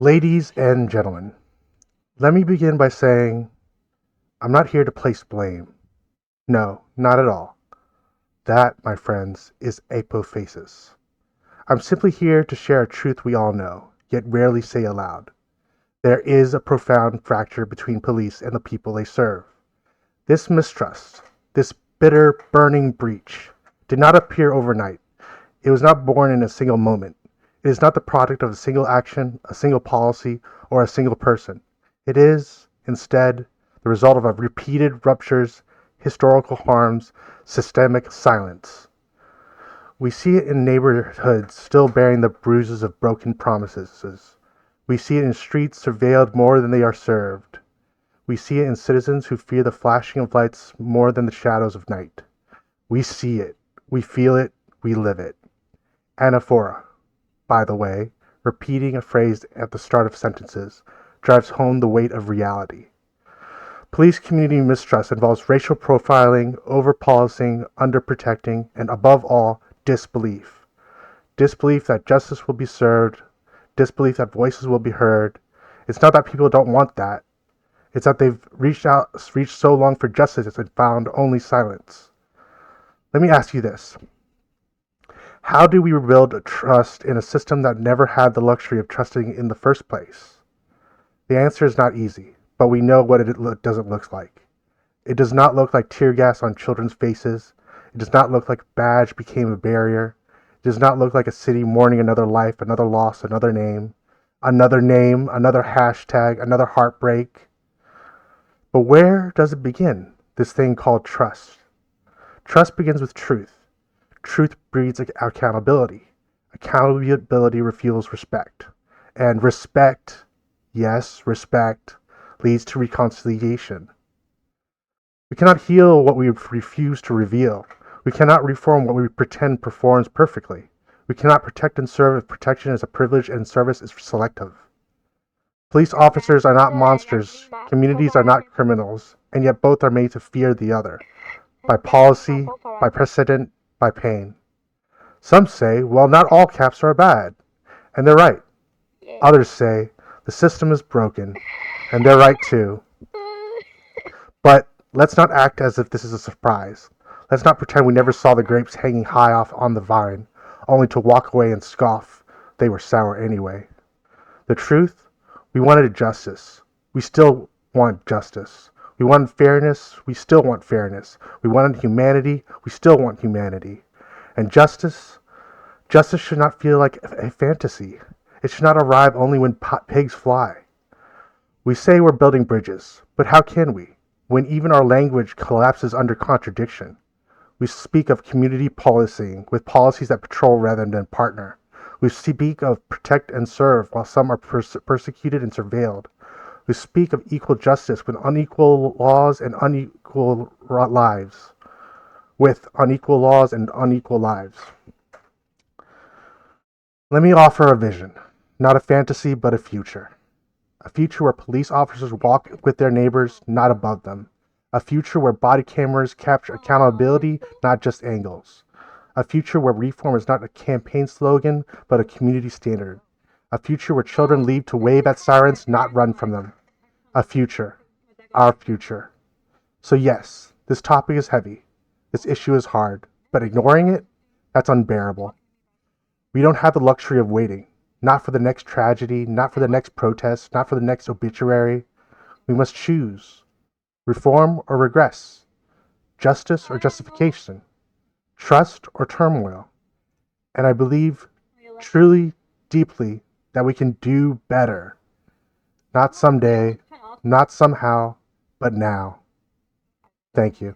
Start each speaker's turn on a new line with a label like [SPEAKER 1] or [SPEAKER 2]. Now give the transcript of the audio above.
[SPEAKER 1] Ladies and gentlemen, let me begin by saying I'm not here to place blame. No, not at all. That, my friends, is apophasis. I'm simply here to share a truth we all know, yet rarely say aloud. There is a profound fracture between police and the people they serve. This mistrust, this bitter, burning breach, did not appear overnight. It was not born in a single moment. It is not the product of a single action, a single policy, or a single person. It is, instead, the result of repeated ruptures, historical harms, systemic silence. We see it in neighborhoods still bearing the bruises of broken promises. We see it in streets surveilled more than they are served. We see it in citizens who fear the flashing of lights more than the shadows of night. We see it, we feel it, we live it. Anaphora, by the way, repeating a phrase at the start of sentences, drives home the weight of reality. Police-community mistrust involves racial profiling, over-policing, under-protecting, and above all, disbelief. Disbelief that justice will be served, disbelief that voices will be heard. It's not that people don't want that. It's that they've reached so long for justice and found only silence. Let me ask you this. How do we rebuild trust in a system that never had the luxury of trusting in the first place? The answer is not easy, but we know what it doesn't look like. It does not look like tear gas on children's faces. It does not look like a badge became a barrier. It does not look like a city mourning another life, another loss, another name, another hashtag, another heartbreak. But where does it begin, this thing called trust? Trust begins with truth. Truth breeds accountability. Accountability refuels respect. And respect, yes, respect, leads to reconciliation. We cannot heal what we refuse to reveal. We cannot reform what we pretend performs perfectly. We cannot protect and serve if protection is a privilege and service is selective. Police officers are not monsters, communities are not criminals, and yet both are made to fear the other, by policy, by precedent, by pain. Some say, well, not all caps are bad, and they're right. Others say, the system is broken, and they're right too. But let's not act as if this is a surprise. Let's not pretend we never saw the grapes hanging high off on the vine, only to walk away and scoff. They were sour anyway. The truth? We wanted justice. We still want justice. We wanted fairness. We still want fairness. We wanted humanity. We still want humanity. And justice should not feel like a fantasy. It should not arrive only when pigs fly. We say we're building bridges, but how can we, when even our language collapses under contradiction? We speak of community policing with policies that patrol rather than partner. We speak of protect and serve while some are persecuted and surveilled. We speak of equal justice with unequal laws and unequal lives. With unequal laws and unequal lives. Let me offer a vision, not a fantasy, but a future. A future where police officers walk with their neighbors, not above them. A future where body cameras capture accountability, not just angles. A future where reform is not a campaign slogan, but a community standard. A future where children leave to wave at sirens, not run from them. A future. Our future. So yes, this topic is heavy. This issue is hard, but ignoring it, that's unbearable. We don't have the luxury of waiting. Not for the next tragedy, not for the next protest, not for the next obituary. We must choose. Reform or regress. Justice or justification. Trust or turmoil. And I believe truly, deeply, that we can do better. Not someday, not somehow, but now. Thank you.